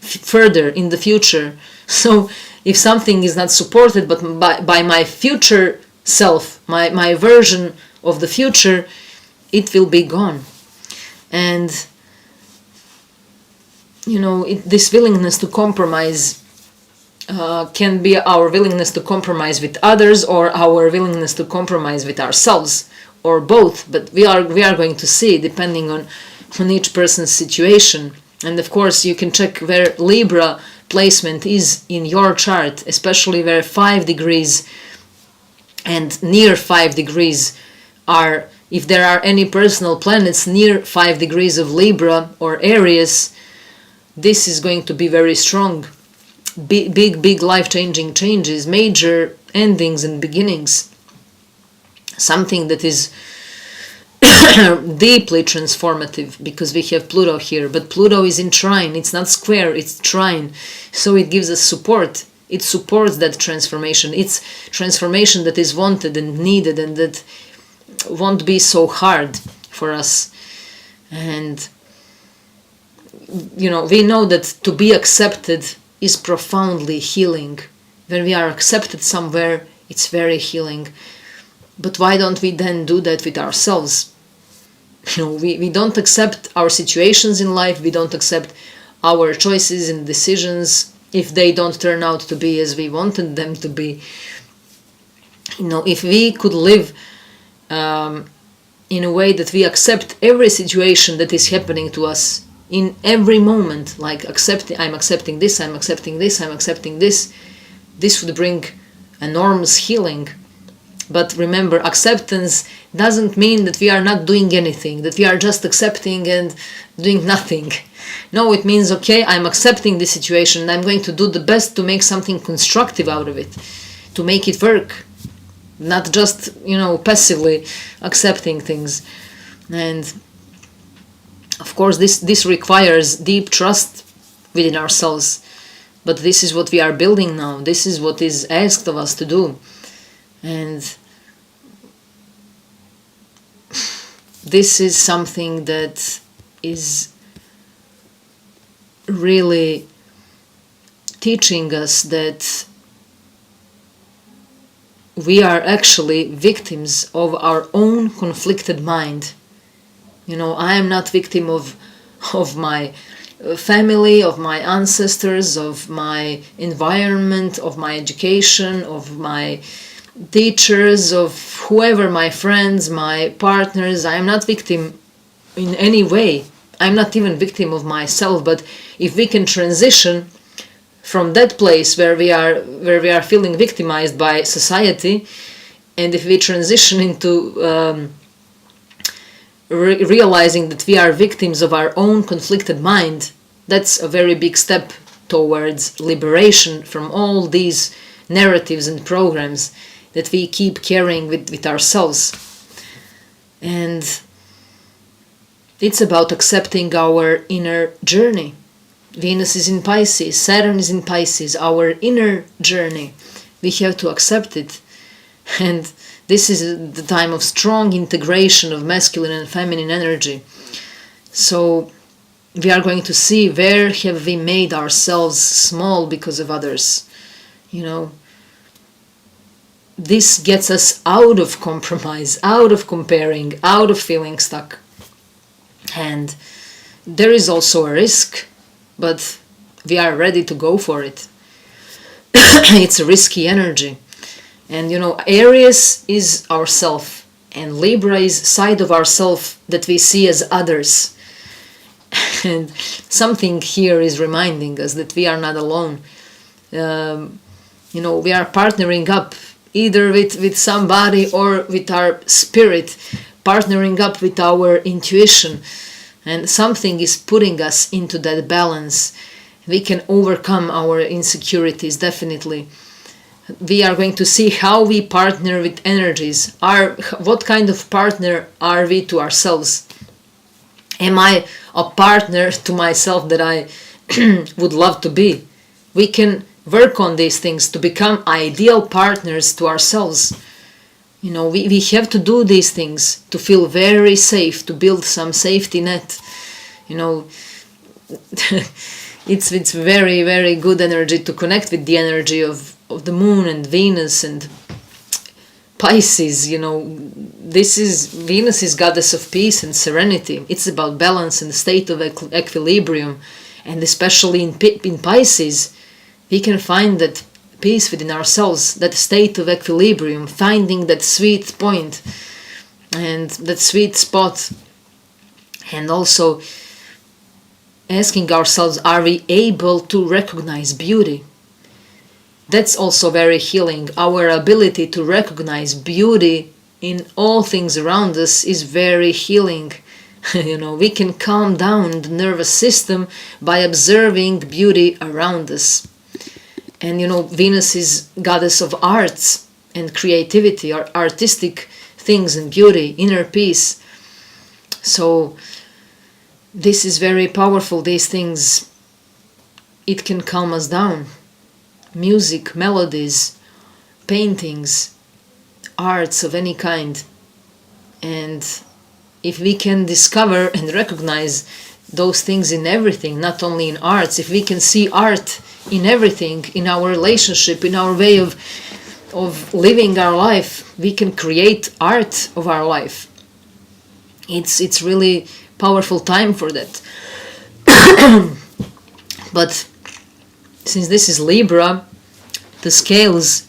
further in the future. So if something is not supported but by my future self, my version of the future, it will be gone. And you know, this willingness to compromise can be our willingness to compromise with others, or our willingness to compromise with ourselves, or both. But we are going to see, depending on each person's situation. And of course, you can check where Libra placement is in your chart, especially where 5 degrees and near 5 degrees are. If there are any personal planets near 5 degrees of Libra or Aries, this is going to be very strong. Big life-changing changes, major endings and beginnings. Something that is deeply transformative, because we have Pluto here. But Pluto is in trine. It's not square, it's trine. So it gives us support. It supports that transformation. It's transformation that is wanted and needed, and that won't be so hard for us. And you know, we know that to be accepted is profoundly healing. When we are accepted somewhere, it's very healing. But why don't we then do that with ourselves? You know, we don't accept our situations in life, we don't accept our choices and decisions if they don't turn out to be as we wanted them to be. You know, if we could live in a way that we accept every situation that is happening to us in every moment, like I'm accepting this, I'm accepting this, I'm accepting this, this would bring enormous healing. But remember, acceptance doesn't mean that we are not doing anything, that we are just accepting and doing nothing. No, it means, okay, I'm accepting this situation and I'm going to do the best to make something constructive out of it, to make it work, not just, you know, passively accepting things. And of course, this requires deep trust within ourselves. But this is what we are building now. This is what is asked of us to do. And this is something that is really teaching us that we are actually victims of our own conflicted mind. You know, I am not victim of my family, of my ancestors, of my environment, of my education, of my teachers, of whoever, my friends, my partners. I am not victim in any way. I'm not even victim of myself. But if we can transition from that place where we are feeling victimized by society, and if we transition into realizing that we are victims of our own conflicted mind, that's a very big step towards liberation from all these narratives and programs that we keep carrying with ourselves. And it's about accepting our inner journey. Venus is in Pisces, Saturn is in Pisces, our inner journey. We have to accept it. And this is the time of strong integration of masculine and feminine energy. So we are going to see where have we made ourselves small because of others. You know, this gets us out of compromise, out of comparing, out of feeling stuck. And there is also a risk, but we are ready to go for it. It's a risky energy. And you know, Aries is ourself, and Libra is side of ourself that we see as others. And something here is reminding us that we are not alone. You know, we are partnering up either with somebody or with our spirit, partnering up with our intuition, and something is putting us into that balance. We can overcome our insecurities, definitely. We are going to see how we partner with energies. What kind of partner are we to ourselves? Am I a partner to myself that I would love to be? We can work on these things to become ideal partners to ourselves. You know, we have to do these things to feel very safe, to build some safety net. You know, it's very, very good energy to connect with the energy of the moon and Venus and Pisces. You know, Venus is goddess of peace and serenity. It's about balance and state of equilibrium. And especially in Pisces, we can find that peace within ourselves, that state of equilibrium, finding that sweet point and that sweet spot. And also asking ourselves, are we able to recognize beauty? That's also very healing. Our ability to recognize beauty in all things around us is very healing. You know, we can calm down the nervous system by observing beauty around us. And you know, Venus is goddess of arts and creativity, artistic things and beauty, inner peace. So this is very powerful, these things. It can calm us down. Music, melodies, paintings, arts of any kind. And if we can discover and recognize those things in everything, not only in arts, if we can see art in everything, in our relationship, in our way of living our life, we can create art of our life. It's really powerful time for that. But since this is Libra, the scales,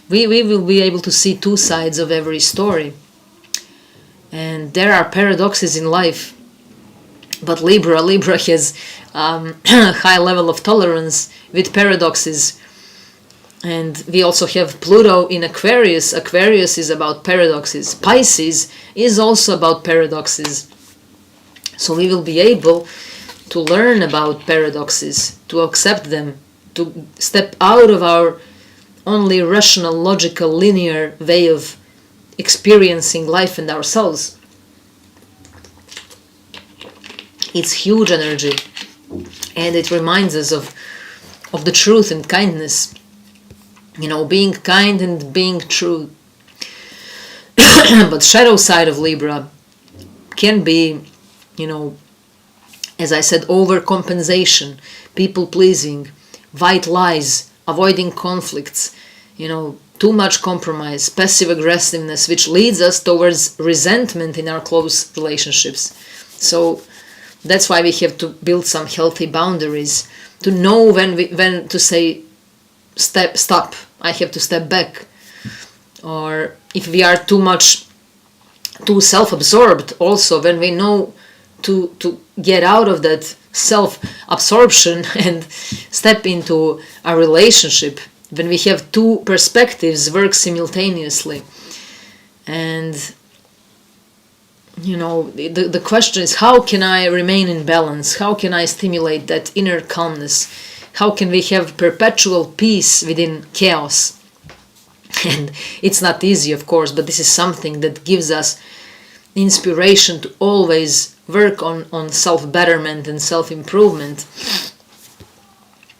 we will be able to see two sides of every story. And there are paradoxes in life. But Libra has a high level of tolerance with paradoxes. And we also have Pluto in Aquarius. Aquarius is about paradoxes. Pisces is also about paradoxes. So we will be able to learn about paradoxes, to accept them, to step out of our only rational, logical, linear way of experiencing life and ourselves. It's huge energy, and it reminds us of the truth and kindness. You know, being kind and being true. But shadow side of Libra can be, you know, as I said, overcompensation, people pleasing, white lies, avoiding conflicts, you know, too much compromise, passive aggressiveness, which leads us towards resentment in our close relationships. So that's why we have to build some healthy boundaries, to know when to say stop, I have to step back. Or if we are too self-absorbed, also when we know to get out of that self-absorption and step into a relationship, when we have two perspectives work simultaneously. And you know, the question is, how can I remain in balance? How can I stimulate that inner calmness? How can we have perpetual peace within chaos? And it's not easy, of course, but this is something that gives us inspiration to always work on self-betterment and self-improvement.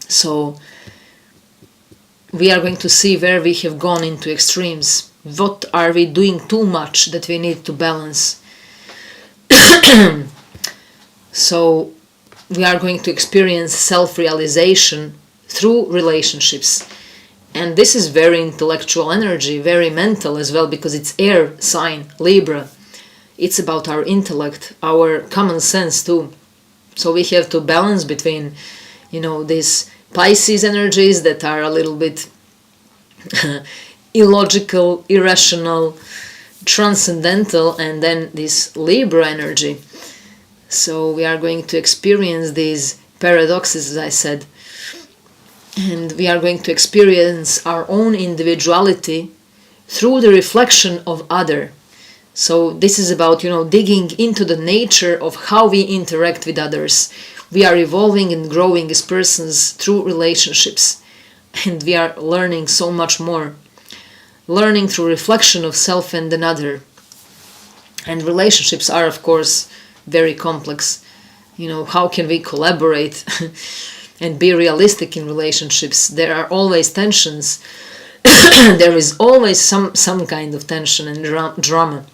So we are going to see where we have gone into extremes. What are we doing too much that we need to balance? So we are going to experience self-realization through relationships. And this is very intellectual energy, very mental as well, because it's air sign, Libra. It's about our intellect, our common sense too. So we have to balance between, these Pisces energies that are a little bit illogical, irrational, transcendental, and then this Libra energy. So we are going to experience these paradoxes, as I said. And we are going to experience our own individuality through the reflection of other. So this is about, digging into the nature of how we interact with others. We are evolving and growing as persons through relationships. And we are learning so much more. Learning through reflection of self and another. And relationships are, of course, very complex. How can we collaborate and be realistic in relationships? There are always tensions. There is always some kind of tension and drama.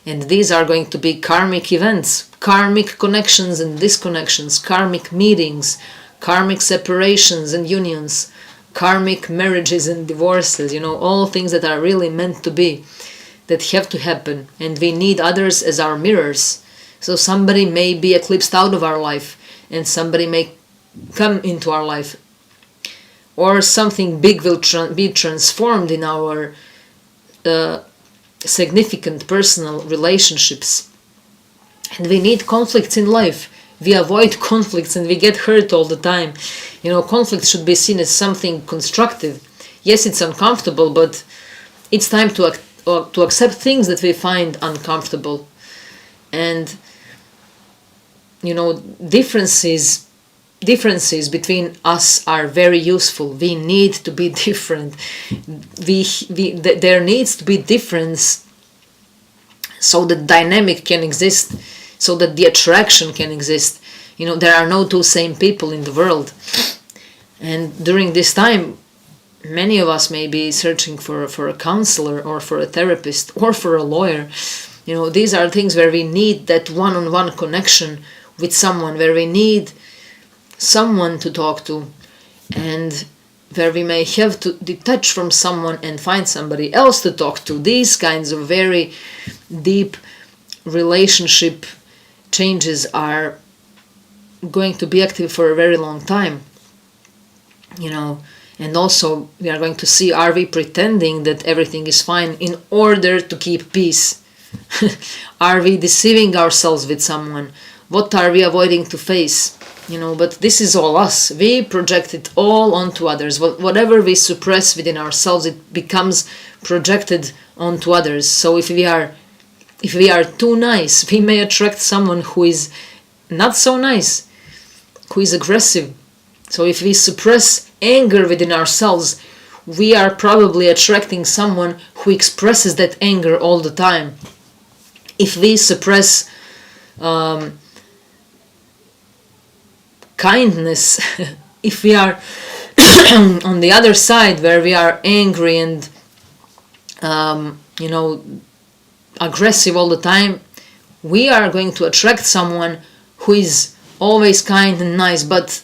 And these are going to be karmic events, karmic connections and disconnections, karmic meetings, karmic separations and unions, karmic marriages and divorces, all things that are really meant to be, that have to happen. And we need others as our mirrors. So somebody may be eclipsed out of our life, and somebody may come into our life. Or something big will be transformed in our significant personal relationships. And we need conflicts in life. We avoid conflicts and we get hurt all the time. Conflict should be seen as something constructive. Yes, it's uncomfortable, but it's time to accept things that we find uncomfortable. And differences between us are very useful. We need to be different. There needs to be difference so that dynamic can exist, so that the attraction can exist. There are no two same people in the world. And during this time, many of us may be searching for a counselor or for a therapist or for a lawyer. These are things where we need that one-on-one connection with someone, where we need someone to talk to, and where we may have to detach from someone and find somebody else to talk to. These kinds of very deep relationship changes are going to be active for a very long time. And also we are going to see, are we pretending that everything is fine in order to keep peace? Are we deceiving ourselves with someone? What are we avoiding to face? But this is all us. We project it all onto others. Whatever we suppress within ourselves, it becomes projected onto others. So if we are too nice, we may attract someone who is not so nice, who is aggressive. So if we suppress anger within ourselves, we are probably attracting someone who expresses that anger all the time. If we suppress kindness, if we are on the other side where we are angry and aggressive all the time, we are going to attract someone who is always kind and nice, but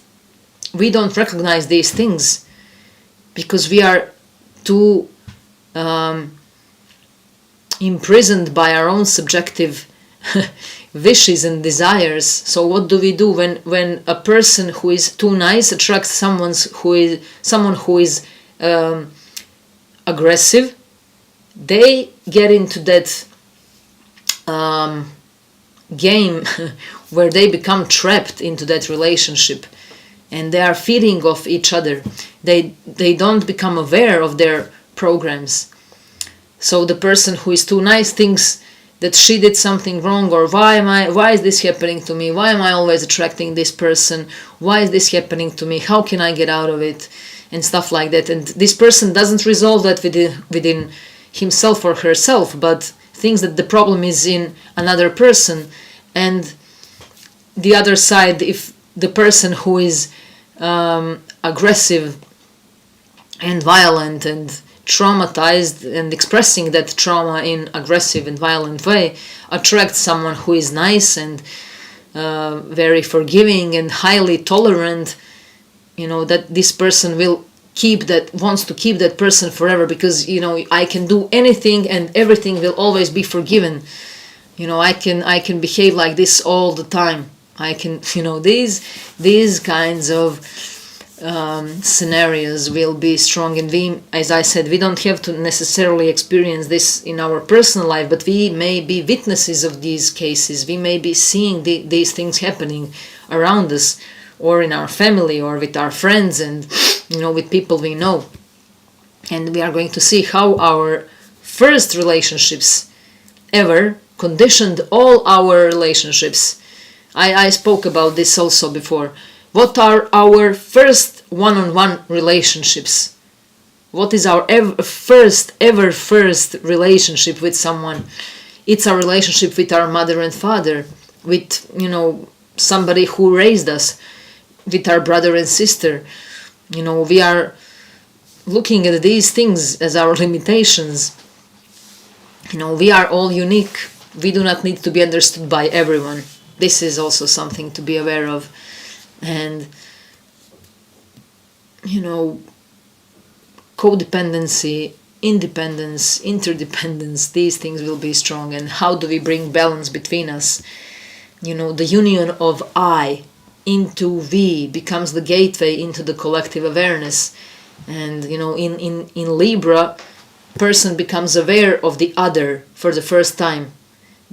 we don't recognize these things because we are too imprisoned by our own subjective wishes and desires. So what do we do when a person who is too nice attracts someone who is aggressive? They get into that game where they become trapped into that relationship, and they are feeding off each other. They don't become aware of their programs. So the person who is too nice thinks that she did something wrong, or why is this happening to me? Why am I always attracting this person? Why is this happening to me? How can I get out of it? And stuff like that. And this person doesn't resolve that within himself or herself, but thinks that the problem is in another person. And the other side, if the person who is aggressive and violent and traumatized and expressing that trauma in aggressive and violent way, attracts someone who is nice and very forgiving and highly tolerant, that this person will wants to keep that person forever, because I can do anything and everything will always be forgiven. I can behave like this all the time. I can, these kinds of scenarios will be strong, and we, as I said, we don't have to necessarily experience this in our personal life, but we may be witnesses of these cases. We may be seeing these things happening around us, or in our family, or with our friends, and with people we know. And we are going to see how our first relationships ever conditioned all our relationships. I spoke about this also before. What are our first one-on-one relationships? What is our first relationship with someone? It's our relationship with our mother and father, with somebody who raised us, with our brother and sister. We are looking at these things as our limitations. We are all unique. We do not need to be understood by everyone. This is also something to be aware of. And codependency, independence, interdependence, these things will be strong. And how do we bring balance between us? The union of I into we becomes the gateway into the collective awareness. And in Libra, person becomes aware of the other for the first time.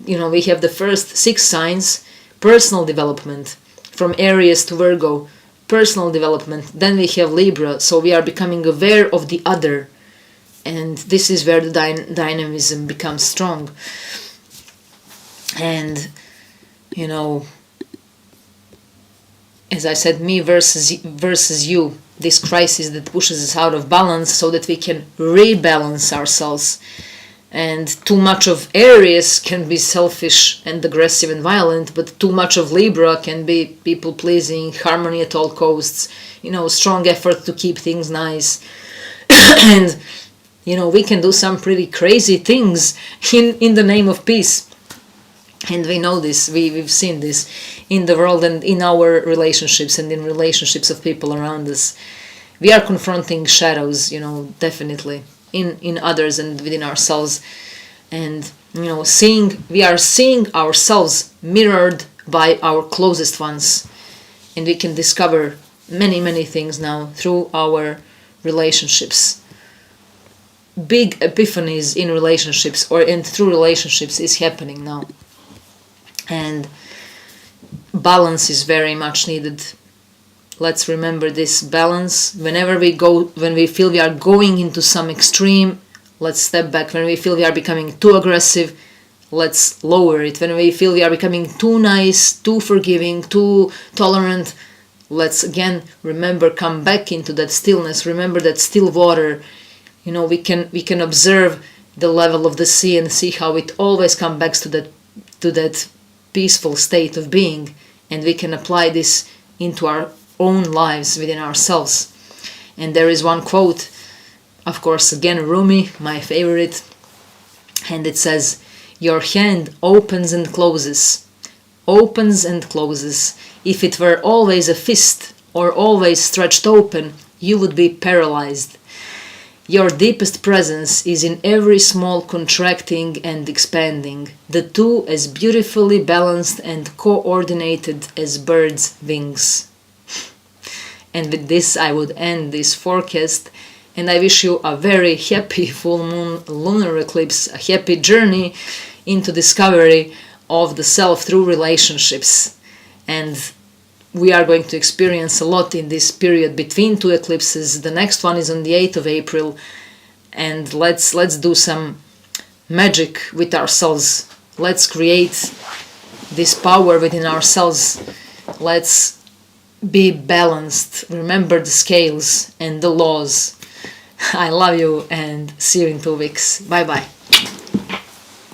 We have the first 6 signs: personal development, from Aries to Virgo, personal development. Then we have Libra, so we are becoming aware of the other, and this is where the dynamism becomes strong. And as I said, me versus you, this crisis that pushes us out of balance so that we can rebalance ourselves. And too much of Aries can be selfish and aggressive and violent, but too much of Libra can be people-pleasing, harmony at all costs, strong effort to keep things nice. And, we can do some pretty crazy things in the name of peace. And we know this, we've seen this in the world and in our relationships and in relationships of people around us. We are confronting shadows, definitely, in others and within ourselves. And, we are seeing ourselves mirrored by our closest ones. And we can discover many, many things now through our relationships. Big epiphanies in relationships and through relationships is happening now. And balance is very much needed. Let's remember this balance. When we feel we are going into some extreme, let's step back. When we feel we are becoming too aggressive, let's lower it. When we feel we are becoming too nice, too forgiving, too tolerant, let's again remember, come back into that stillness. Remember that still water. We can observe the level of the sea and see how it always comes back to that peaceful state of being, and we can apply this into our own lives within ourselves. And there is one quote, of course, again Rumi, my favorite, and it says, "Your hand opens and closes, opens and closes. If it were always a fist or always stretched open, you would be paralyzed. Your deepest presence is in every small contracting and expanding, the two as beautifully balanced and coordinated as birds' wings." And with this I would end this forecast, and I wish you a very happy full moon lunar eclipse, a happy journey into discovery of the self through relationships. And we are going to experience a lot in this period between 2 eclipses. The next one is on the 8th of April, and let's do some magic with ourselves. Let's create this power within ourselves. Let's be balanced. Remember the scales and the laws. I love you, and see you in 2 weeks. Bye bye.